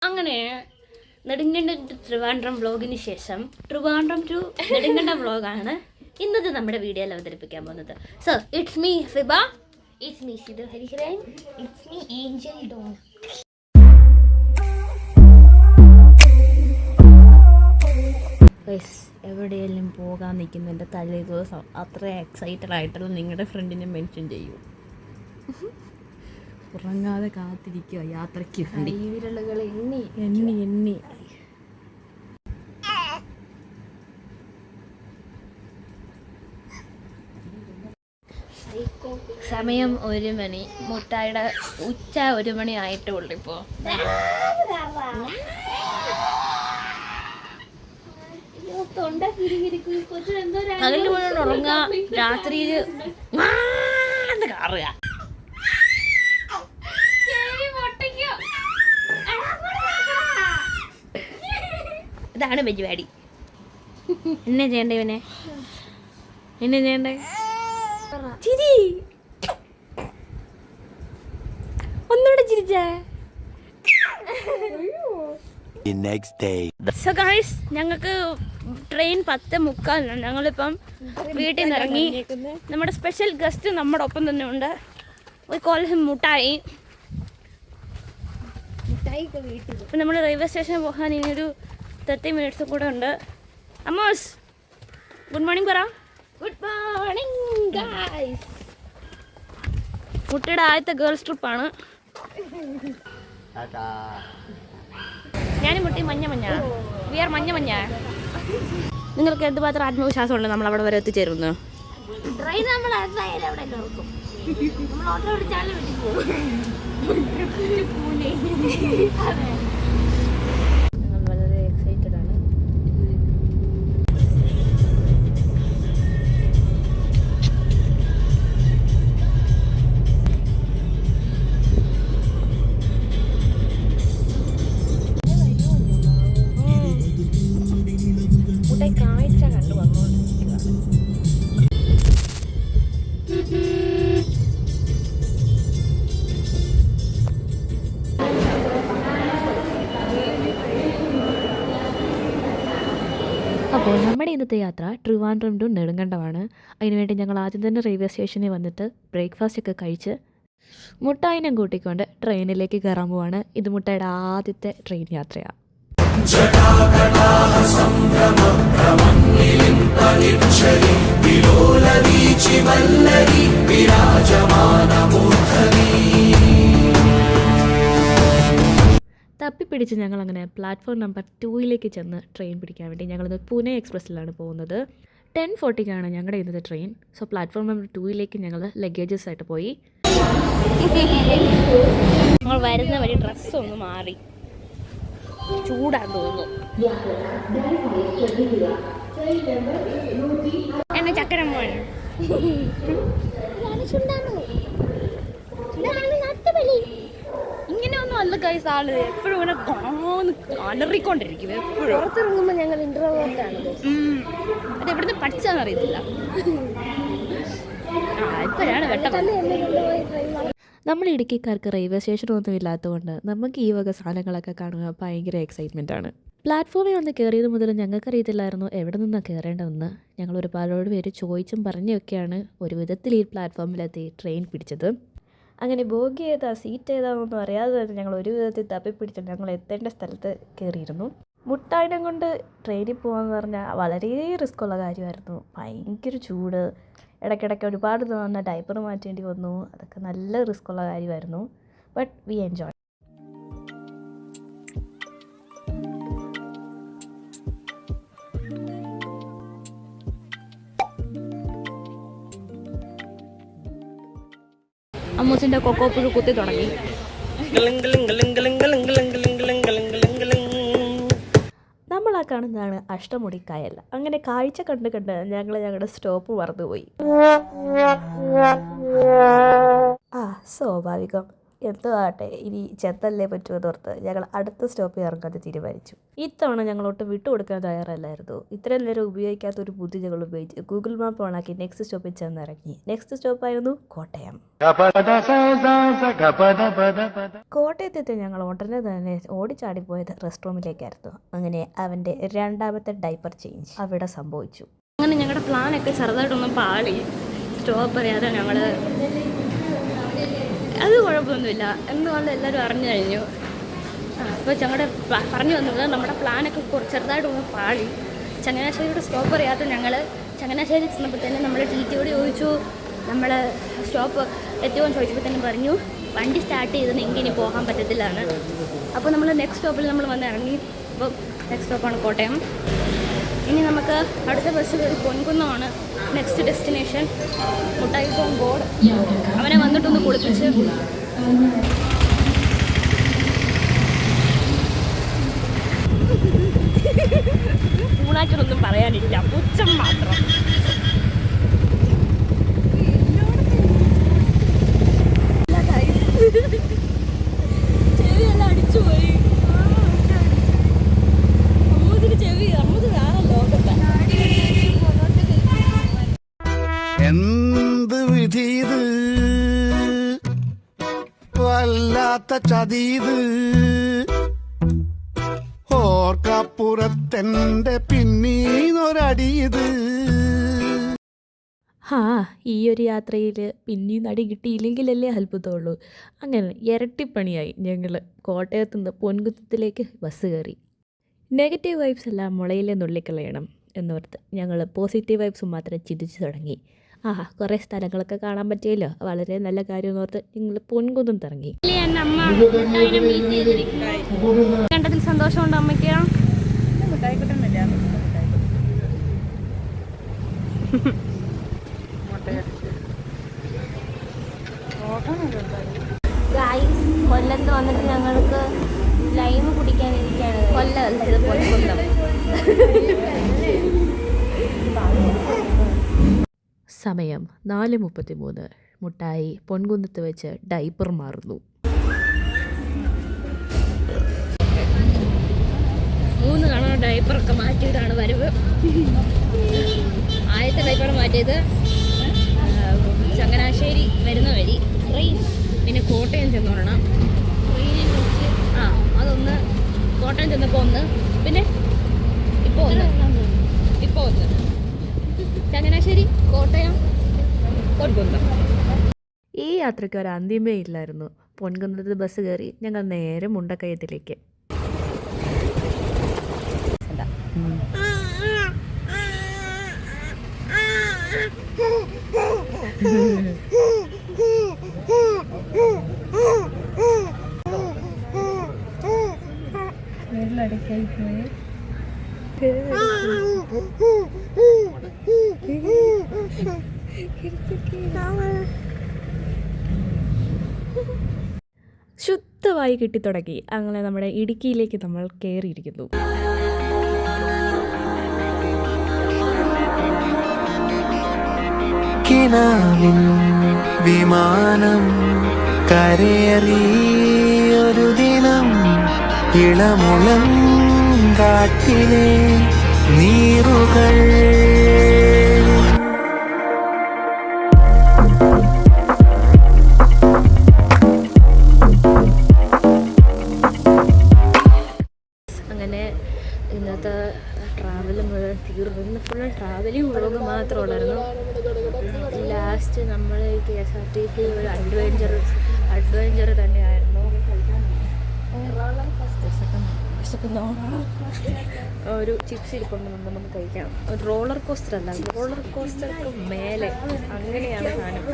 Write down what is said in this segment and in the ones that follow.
അങ്ങനെ നെടുങ്കണ്ടം ടു ട്രിവാൻഡ്രം വ്ളോഗിന് ശേഷം ട്രിവാൻഡ്രം ടു നെടുങ്കണ്ടം വ്ളോഗാണ് ഇന്നത്തെ നമ്മുടെ വീഡിയോയിൽ അവതരിപ്പിക്കാൻ പോകുന്നത്. So it's me Fiba, it's me Sidhu Hariharan, it's me Angel Don. എവിടെയെങ്കിലും പോകാൻ നിൽക്കുന്ന എൻ്റെ തലേ ദിവസം അത്ര എക്സൈറ്റഡ് ആയിട്ടുള്ള നിങ്ങളുടെ ഫ്രണ്ടിനെ മെൻഷൻ ചെയ്യൂ. ഉറങ്ങാതെ കാത്തിരിക്കുക യാത്രയ്ക്ക് വേണ്ടി. വിരലുകൾ എണ്ണി എണ്ണി എണ്ണി സമയം 1 മണി. മുട്ടായിയുടെ ഉച്ച 1 മണി ആയിട്ടേ ഉള്ളൂ. ഇപ്പോൾ പകല് മുഴുവൻ ഉറങ്ങുക, രാത്രിയിൽ കാറുക. ഇതാണ് പരിപാടി. എന്നെ ചെയ്യണ്ടേ ഇവനെ? എന്നെ ചെയ്യണ്ടേ? ചിരി ഒന്നുകൂടെ ചിരിച്ചേ. സോ ഗൈസ്, ഞങ്ങൾക്ക് ട്രെയിൻ 10:45. ഞങ്ങളിപ്പം വീട്ടിൽ നിന്ന് ഇറങ്ങി. നമ്മുടെ സ്പെഷ്യൽ ഗസ്റ്റ് നമ്മുടെ ഒപ്പം തന്നെ ഉണ്ട്. ഒരു കോൾ മുട്ടായി. ഇപ്പം നമ്മൾ റെയിൽവേ സ്റ്റേഷനിൽ പോകാൻ ഇനിയൊരു 30 മിനിറ്റ്സ് കൂടെ ഉണ്ട്. അമ്മോസ്, ഗുഡ് മോർണിംഗ് പറ. Good morning guys. മുട്ടയുടെ ആദ്യത്തെ ഗേൾസ് ട്രിപ്പാണ്. ഞാനും മുട്ടി മഞ്ഞ വി ആർ മഞ്ഞ. നിങ്ങൾക്ക് എന്തുമാത്രം ആത്മവിശ്വാസമുണ്ട് നമ്മൾ അവിടെ വരെ എത്തിച്ചേരുന്നു? ട്രെയിൻ നമ്മൾ ഓട്ടോ വിളിച്ചാലും വളരെ എക്സൈറ്റഡ് ആണ്. കാഴ്ച കണ്ടു വന്നോണ്ടിരിക്കുക. അപ്പോൾ നമ്മുടെ ഇന്നത്തെ യാത്ര ട്രിവാൻഡ്രം ടു നെടുങ്കണ്ടമാണ്. അതിനുവേണ്ടി ഞങ്ങൾ ആദ്യം തന്നെ റെയിൽവേ സ്റ്റേഷനിൽ വന്നിട്ട് ബ്രേക്ക്ഫാസ്റ്റ് ഒക്കെ കഴിച്ച് മുട്ടായിനും കൂട്ടിക്കൊണ്ട് ട്രെയിനിലേക്ക് കയറാൻ പോവാണ്. ഇത് മുട്ടായുടെ ആദ്യത്തെ ട്രെയിൻ യാത്രയാണ്. തപ്പിപ്പിടിച്ച് ഞങ്ങളങ്ങനെ പ്ലാറ്റ്ഫോം നമ്പർ 2 ചെന്ന് ട്രെയിൻ പിടിക്കാൻ വേണ്ടി ഞങ്ങളിത് പൂനെ എക്സ്പ്രസ്സിലാണ് പോകുന്നത്. 10:40 ഞങ്ങളുടെ ഇന്നത്തെ ട്രെയിൻ. സോ പ്ലാറ്റ്ഫോം നമ്പർ 2 ഞങ്ങൾ ലഗേജസ് ആയിട്ട് പോയി. ഞങ്ങൾ വരുന്ന വഴി ഡ്രസ്സ് ഒന്ന് മാറി, ചൂടാന്ന് തോന്നുന്നു. എന്നെ ചക്കരം മോൻ ഇങ്ങനെയൊന്നും അല്ല ഗൈസ്. ആള് എപ്പോഴും ഇങ്ങനെ അലറിക്കൊണ്ടിരിക്കും. എപ്പോഴും പുറത്തിറങ്ങുമ്പോൾ ഞങ്ങൾ ഇൻട്രോവേർട്ടാണ്. അത് എവിടുന്ന് പഠിച്ചാന്ന് അറിയത്തില്ല. ഇപ്പോഴാണ് നമ്മൾ ഇടുക്കിക്കാർക്ക് റെയിൽവേ സ്റ്റേഷനൊന്നും ഇല്ലാത്തതുകൊണ്ട് നമുക്ക് ഈ വക സാധനങ്ങളൊക്കെ കാണുക ഭയങ്കര എക്സൈറ്റ്മെൻ്റ് ആണ്. പ്ലാറ്റ്ഫോമിൽ വന്ന് കയറിയത് മുതൽ ഞങ്ങൾക്കറിയത്തില്ലായിരുന്നു എവിടെ നിന്നാണ് കയറേണ്ടതെന്ന്. ഞങ്ങൾ ഒരുപാട് പേര് ചോദിച്ചും പറഞ്ഞൊക്കെയാണ് ഒരു വിധത്തിൽ ഈ പ്ലാറ്റ്ഫോമിലെത്തി ട്രെയിൻ പിടിച്ചത്. അങ്ങനെ ബോഗി ഏതാ സീറ്റ് ഏതാണെന്നൊന്നും അറിയാതെ തന്നെ ഞങ്ങൾ ഒരു വിധത്തിൽ തപ്പിപ്പിടിച്ചിട്ട് ഞങ്ങൾ എത്തേണ്ട സ്ഥലത്ത് കയറിയിരുന്നു. മുട്ടായിനം കൊണ്ട് ട്രെയിനിൽ പോകാമെന്ന് പറഞ്ഞാൽ വളരെ റിസ്ക്കുള്ള കാര്യമായിരുന്നു. ഭയങ്കര ചൂട്, ഇടയ്ക്കിടയ്ക്ക് ഒരുപാട് തവണ ഡയപ്പർ മാറ്റേണ്ടി വന്നു. അതൊക്കെ നല്ല റിസ്ക്കുള്ള കാര്യമായിരുന്നു. But we enjoy. അമ്മൂസിൻ്റെ കൊക്കോപ്പുഴ കുത്തി തുടങ്ങി. നമ്മളാ കാണുന്നതാണ് അഷ്ടമുടിക്കായൽ. അങ്ങനെ കാഴ്ച കണ്ട് ഞങ്ങളുടെ സ്റ്റോപ്പ് മറന്നുപോയി. സ്വാഭാവികം. എന്തോ ആട്ടെ, ഇനി ചെത്തല്ലേ പറ്റുമെന്നോർത്ത് ഞങ്ങൾ അടുത്ത സ്റ്റോപ്പിൽ ഇറങ്ങാൻ തീരുമാനിച്ചു. ഇത്തവണ ഞങ്ങളൊട്ടും വിട്ടുകൊടുക്കാൻ തയ്യാറല്ലായിരുന്നു. ഇത്രയും നേരം ഉപയോഗിക്കാത്ത ഒരു ബുദ്ധി ഞങ്ങൾ ഉപയോഗിച്ച് ഗൂഗിൾ മാപ്പ് ഓണാക്കി നെക്സ്റ്റ് സ്റ്റോപ്പിൽ ചെന്നിറങ്ങി. നെക്സ്റ്റ് സ്റ്റോപ്പായിരുന്നു കോട്ടയം. കോട്ടയത്തെത്തി ഞങ്ങൾ ഉടനെ തന്നെ ഓടിച്ചാടിപ്പോയത് റെസ്റ്റ് റൂമിലേക്കായിരുന്നു. അങ്ങനെ അവൻ്റെ രണ്ടാമത്തെ ഡൈപ്പർ ചേഞ്ച് അവിടെ സംഭവിച്ചു. അങ്ങനെ ഞങ്ങളുടെ പ്ലാനൊക്കെ ചെറുതായിട്ടൊന്നും പാളി. സ്റ്റോപ്പ് അറിയാതെ ഞങ്ങൾ, അത് കുഴപ്പമൊന്നുമില്ല എന്നുകൊണ്ട് എല്ലാവരും അറിഞ്ഞു കഴിഞ്ഞു. അപ്പോൾ ഞങ്ങളുടെ പറഞ്ഞു വന്നത് നമ്മുടെ പ്ലാനൊക്കെ ചെറുതായിട്ടൊന്ന് പാളി. ചങ്ങനാശ്ശേരിയുടെ സ്റ്റോപ്പ് അറിയാത്ത ഞങ്ങൾ ചങ്ങനാശ്ശേരി ചെന്നപ്പോൾ തന്നെ നമ്മൾ ടീച്ചറോട് ചോദിച്ചു നമ്മൾ സ്റ്റോപ്പ് എത്തിയോന്ന് ചോദിച്ചപ്പോൾ തന്നെ പറഞ്ഞു വണ്ടി സ്റ്റാർട്ട് ചെയ്തെങ്കിൽ ഇനി പോകാൻ പറ്റത്തില്ലാണ്. അപ്പോൾ നമ്മൾ നെക്സ്റ്റ് സ്റ്റോപ്പിൽ നമ്മൾ വന്ന് ഇറങ്ങി. അപ്പോൾ നെക്സ്റ്റ് സ്റ്റോപ്പാണ് കോട്ടയം. ഇനി നമുക്ക് അടുത്ത ബസ് പൊൻകുന്നമാണ് നെക്സ്റ്റ് ഡെസ്റ്റിനേഷൻ. മുട്ടായി ഫോൺ ബോർഡ് അവനെ വന്നിട്ടൊന്ന് കുളിപ്പിച്ച് ൂണാക്കിനൊന്നും പറയാനില്ല, പുച്ഛം മാത്രം. ചെവിയെല്ലാം അടിച്ചുപോയി. അമ്മൂസിന് ചെവി, അമ്മൂസ് വേറെ ലോകത്താ. എന്ത് വിധീത്, വല്ലാത്ത ചതീത്, ഓർക്കപ്പുറത്തെന്റെ പിന്നീന്നൊരടിയത്. ഈ ഒരു യാത്രയിൽ പിന്നെയും നടി കിട്ടിയില്ലെങ്കിലല്ലേ അത്ഭുതമുള്ളൂ. അങ്ങനെ ഇരട്ടിപ്പണിയായി. ഞങ്ങൾ കോട്ടയത്തു നിന്ന് പൊൻകുന്നത്തിലേക്ക് ബസ് കയറി. നെഗറ്റീവ് വൈബ്സ് എല്ലാം മുളയിലെ നുള്ളിക്കളയണം എന്നോർത്ത് ഞങ്ങൾ പോസിറ്റീവ് വൈബ്സ് മാത്രം ചിന്തിച്ച് തുടങ്ങി. കുറേ സ്ഥലങ്ങളൊക്കെ കാണാൻ പറ്റിയല്ലോ, വളരെ നല്ല കാര്യം എന്നോർത്ത് ഞങ്ങൾ പൊൻകുന്നം തിറങ്ങി. കണ്ടതിൽ സന്തോഷമുണ്ട് അമ്മയ്ക്ക്. കൊല്ലത്ത് വന്നിട്ട് ഞങ്ങൾക്ക് ലൈം കുടിക്കാനിരിക്കുകയാണ്. കൊല്ലമല്ല, ഇത് പൊൻകുന്നം. സമയം 4:33. മുട്ടായി പൊൻകുന്നത്ത് വെച്ച് ഡൈപ്പർ മാറുന്നു. 3 തവണ ഡൈപ്പറൊക്കെ മാറ്റിയിട്ടാണ് വരവ്. ആദ്യത്തെ ഡൈപ്പർ മാറ്റിയത് ചങ്ങനാശ്ശേരി വരുന്ന വഴി ട്രെയിൻ, പിന്നെ കോട്ടയം ചെന്നോളണം. ട്രെയിനിൽ വെച്ച് അതൊന്ന് കോട്ടയം ചെന്നപ്പോൾ ഒന്ന്, പിന്നെ ഇപ്പോൾ ഒന്ന് ചങ്ങനാശ്ശേരി, കോട്ടയം, പൊൻകുന്നം. ഈ യാത്രയ്ക്ക് ഒരു അന്ത്യമേ ഇല്ലായിരുന്നു. പൊൻകുന്നത്ത് ബസ് കയറി ഞങ്ങൾ നേരെ മുണ്ടക്കയത്തിലേക്ക്. ശുദ്ധമായി കിട്ടിത്തുടങ്ങി. അങ്ങനെ നമ്മുടെ ഇടുക്കിയിലേക്ക് നമ്മൾ കയറിയിരിക്കുന്നു. കിനാവിൻ വിമാനം കരയേറിയൊരു ദിനം, ഇളമുളം കാട്ടിലെ നീറുകൾ. അങ്ങനെ ഇന്നത്തെ ട്രാവൽ മുഴുവൻ തീർന്നു. ഇന്ന് ഫുള്ള് ട്രാവലിംഗ് വ്ളോഗ് മാത്രമുള്ളായിരുന്നു. ലാസ്റ്റ് നമ്മൾ KSRTC ഒരു അഡ്വഞ്ചർ തന്നെയായിരുന്നു. ഒരു ചിപ്സ് ഇരിപ്പുണ്ട്, നമുക്ക് കഴിക്കാം. ഒരു റോളർ കോസ്റ്റർ അല്ല, റോളർ കോസ്റ്റർക്ക് മേലെ അങ്ങനെയാണ് സാധനം.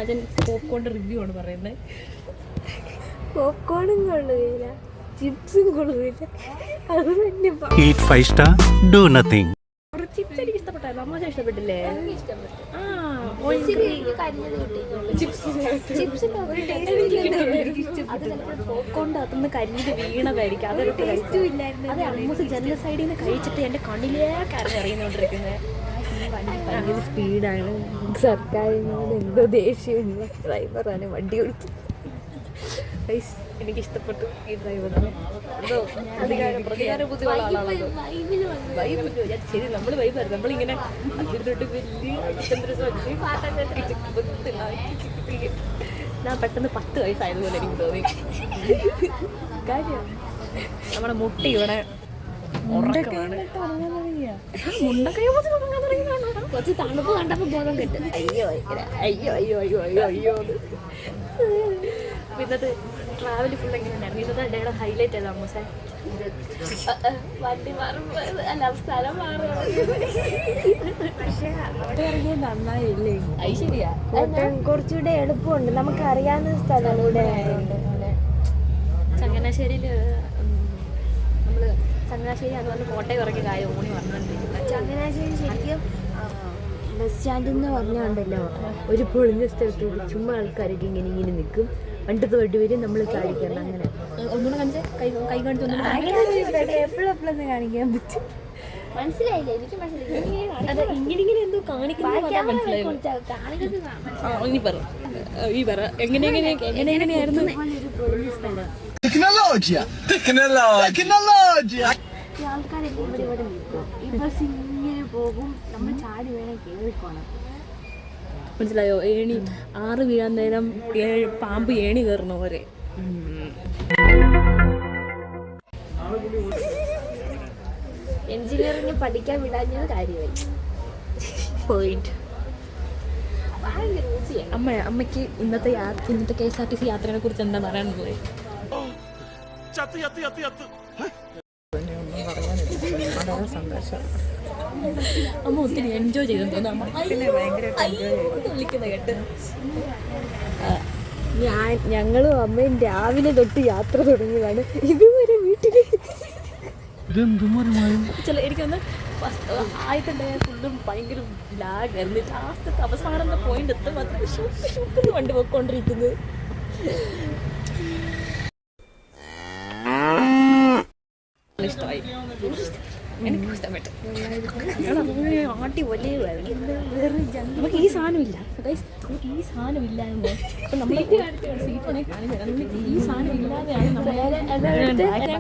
അതിന് പോപ്കോണിൻ്റെ റിവ്യൂ ആണ് പറയുന്നത്. പോപ്കോണും കൊള്ളുകയില്ല, ചിപ്സും കൊള്ളുകയില്ല. അത് തന്നെ Eat 5 star, do nothing. Chips എനിക്ക് ഇഷ്ടപ്പെട്ടായിരുന്നു. അമ്മ ഇഷ്ടപ്പെട്ടില്ലേ? പോപ്കോണിൻ്റെ അകത്തുനിന്ന് കരിഞ്ഞത് വീണതായിരിക്കും. അതൊരു ടേസ്റ്റും ഇല്ലായിരുന്നു. അത് അമ്മൂസ് ജനൽ സൈഡിൽ നിന്ന് കഴിച്ചിട്ട് എൻ്റെ കണ്ണിലേക്ക് അറിഞ്ഞറിയുന്നോണ്ടിരിക്കുന്നത്. ഭയങ്കര സ്പീഡാണ്. സർക്കാരിനോട് എന്തോ ദേഷ്യമുള്ള ഡ്രൈവറാണ് വണ്ടി ഓടിക്കുന്നത്. എനിക്കിഷ്ടപ്പെട്ടു ഈ ഡ്രൈവറാണ്. എന്തോ പ്രതികാര ബുദ്ധിയുള്ള ആളാണ്. ശരി, നമ്മൾ വൈബായിരുന്നു. നമ്മളിങ്ങനെ അതിലോട്ട് വലിയ ഞാൻ പെട്ടെന്ന് 10 വയസ്സായതുപോലെ എനിക്ക് തോന്നി. കാര്യം നമ്മുടെ മുട്ടി ഇവിടെ കുറച്ച് തണുപ്പ് കണ്ടപ്പോൾ ബോധം കിട്ടും. അയ്യോ അയ്യോ അയ്യോ അയ്യോ അയ്യോ അയ്യോ. ഇന്നത്തെ ട്രാവൽ ഫുൾ എങ്ങനെയുണ്ടായിരുന്നു? ഇന്നത്തെ ഡേയുടെ ഹൈലൈറ്റ് അല്ല അമ്മൂസേ? വണ്ടി മാറുമ്പോൾ അല്ല സ്ഥലം മാറുക. പക്ഷെ അവിടെ ഇറങ്ങിയത് നന്നായില്ലേ? അത് ശരിയാ, കുറച്ചുകൂടെ എളുപ്പമുണ്ട്. നമുക്ക് അറിയാവുന്ന സ്ഥലം കൂടെ ആയതുകൊണ്ട്. ചങ്ങനാശ്ശേരിയിൽ നമ്മൾ ചങ്ങനാശ്ശേരി അതുപോലെ കോട്ടയം ഇറങ്ങിയ കാര്യം ഊണി പറഞ്ഞിട്ടുണ്ടെങ്കിൽ ചങ്ങനാശ്ശേരി ശരിക്കും ബസ് സ്റ്റാൻഡിൽ നിന്ന് പറഞ്ഞുണ്ടല്ലോ, ഒരു പൊളിഞ്ഞ സ്ഥലത്തോട് ചുമ്മാ ആൾക്കാരൊക്കെ ഇങ്ങനെ ഇങ്ങനെ നിൽക്കും. വണ്ടത്ത് വണ്ടി വരും, നമ്മൾ കാണിക്കണം. അങ്ങനെ ഒന്നുകൂടെ കാണിച്ചാൽ കൈ കാണിച്ചു എപ്പോഴെപ്പോഴൊന്നും കാണിക്കാൻ പറ്റും. മനസ്സിലായില്ലേ? എനിക്ക് മനസ്സിലായി. ഇങ്ങനെ എന്തോ എങ്ങനെയായിരുന്നു ആൾക്കാരെല്ലാം ഇവിടെ നിൽക്കും. ഈ ബസ് ഇങ്ങനെ പോകും, നമ്മൾ ചാടി വേണേ കേറിക്കോണം. മനസ്സിലായോ? ഏണി 6 വീഴാൻ നേരം പാമ്പ് ഏണി കയറണ പോലെ. എഞ്ചിനീയറിംഗ് പഠിക്കാൻ വിടാഞ്ഞത് കാര്യമായി പോയിന്റ്. അമ്മയ്ക്ക് ഇന്നത്തെ KSRTC യാത്രയെ കുറിച്ച് എന്താ പറയാനുള്ളത്? സന്തോഷം. അമ്മ ഒത്തിരി എൻജോയ് ചെയ്തെന്ന് തോന്നുന്നു. വിളിക്കുന്ന കേട്ട് ഞങ്ങളും അമ്മയും രാവിലെ തൊട്ട് യാത്ര തുടങ്ങിയതാണ്. ഇതുവരെ വീട്ടിലേക്ക് എനിക്കൊന്ന് ആദ്യത്തെ ഫുള്ളും ഭയങ്കര ലാഗായിരുന്നു. ലാസ്റ്റത്തെ അവസാനത്തെ പോയിന്റ് എത്തും മാത്രം ഷൂട്ടിന് വണ്ടി പോയിക്കൊണ്ടിരിക്കുന്നത്. ഇഷ്ടമായി, എനിക്ക് ഇഷ്ടപ്പെട്ടു. ആട്ടി വലിയതായിരുന്നു. നമുക്ക് ഈ സാധനമില്ല, നമുക്ക് ഈ സാധനം ഇല്ലായിരുന്നു. അപ്പം നമ്മൾ സീറ്റിനെ ഈ സാധനം ഇല്ലാതെയാണ് നമ്മൾ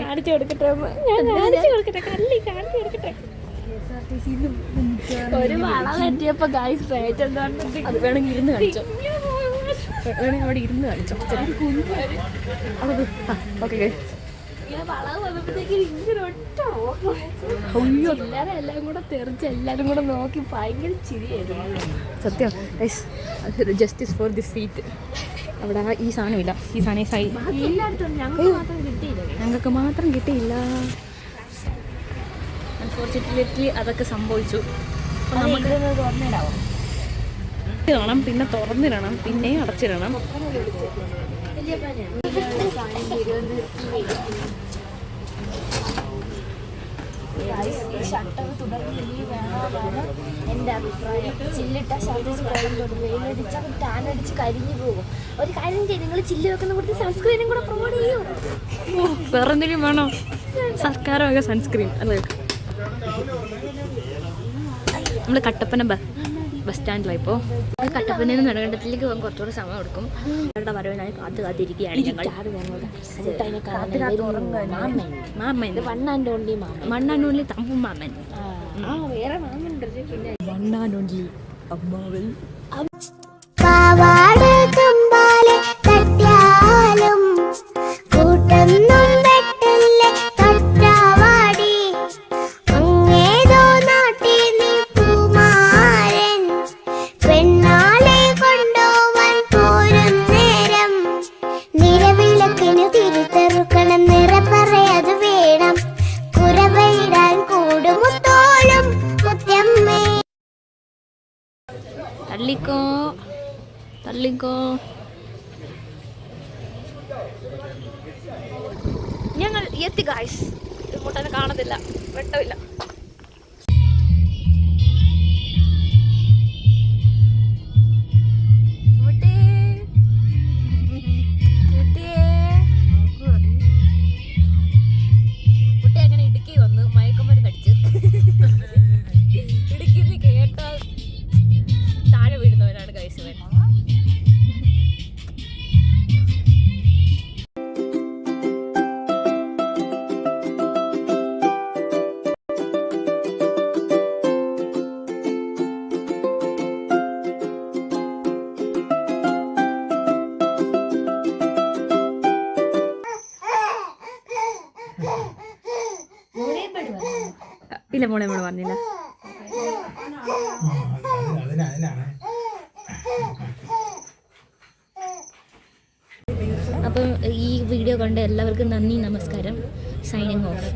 കാണിച്ചു കൊടുക്കട്ടെ. ഒരു വള പറ്റിയപ്പോ ഗൈസ് റേറ്റ് എന്താണ്? അത് വേണമെങ്കിൽ ഇരുന്ന് കാണിച്ചോ, വേണമെങ്കിൽ അവിടെ ഇരുന്ന് കാണിച്ചോ. ഓക്കെ, വളവ് വന്നപ്പോഴത്തേക്ക് എല്ലാവരും എല്ലാം കൂടെ തെറിച്ച് എല്ലാവരും കൂടെ നോക്കി ഭയങ്കര ചിരിയായിരുന്നു. സത്യം, ജസ്റ്റിസ് ഫോർ ദി സീറ്റ്. അവിടെ ഈ സാധനമില്ല, ഈ സാധനം ഞങ്ങൾക്ക് മാത്രം കിട്ടിയില്ല. അൺഫോർച്യുനേറ്റ്ലി അതൊക്കെ സംഭവിച്ചു. നമുക്ക് തുറന്നിടാം, പിന്നെ തുറന്നിടണം, പിന്നെയും അടച്ചിടണം. ഷട്ടർ തുടർന്ന് വേണമെന്നാണ് എൻ്റെ അഭിപ്രായം. ചില്ലിട്ട ഷട്ടർ വെയിലടിച്ചാൽ ടാനടിച്ച് കരിഞ്ഞു പോകും. ഒരു കാര്യം ചെയ്യും, നിങ്ങൾ ചില്ല് വെക്കുന്ന കൊടുത്ത് സൺസ്ക്രീനും കൂടെ പ്രൊമോട്ട് ചെയ്യൂ. വേറെ എന്തെങ്കിലും വേണോ? സർക്കാരൊക്കെ സൺസ്ക്രീൻ അല്ലേ? നമ്മൾ കട്ടപ്പന ബസ് സ്റ്റാൻഡിലാണ് ഇപ്പോൾ. കട്ടപ്പനയിൽ നിന്ന് നെടുങ്കണ്ടത്തിലേക്ക് പോകാൻ കുറച്ചുകൂടെ സമയം എടുക്കും. അവരുടെ വരവിനായി കാത്തിരിക്കുകയാണ് ഞങ്ങൾ. വൺ ആൻഡ് ഓൺലി തമ്പു മാമൻ. വേറെ മാമൻ പിന്നെ വൺ ആൻഡ് ഓൺലി അമ്മാവൻ. തള്ളിക്കോ. ഞങ്ങൾ എത്തി ഗായ്സ്. ഇങ്ങോട്ടന്നെ കാണത്തില്ല, വെട്ടമില്ല. അങ്ങനെ ഇടുക്കി വന്ന് മയക്കമരുന്ന് അടിച്ച് ഇടുക്കി കേട്ടാൽ ഇല്ല മോളെ മോളെ പറഞ്ഞില്ല. അതിനാണ് അപ്പം ഈ വീഡിയോ കണ്ട എല്ലാവർക്കും നന്ദി, നമസ്കാരം. Signing off.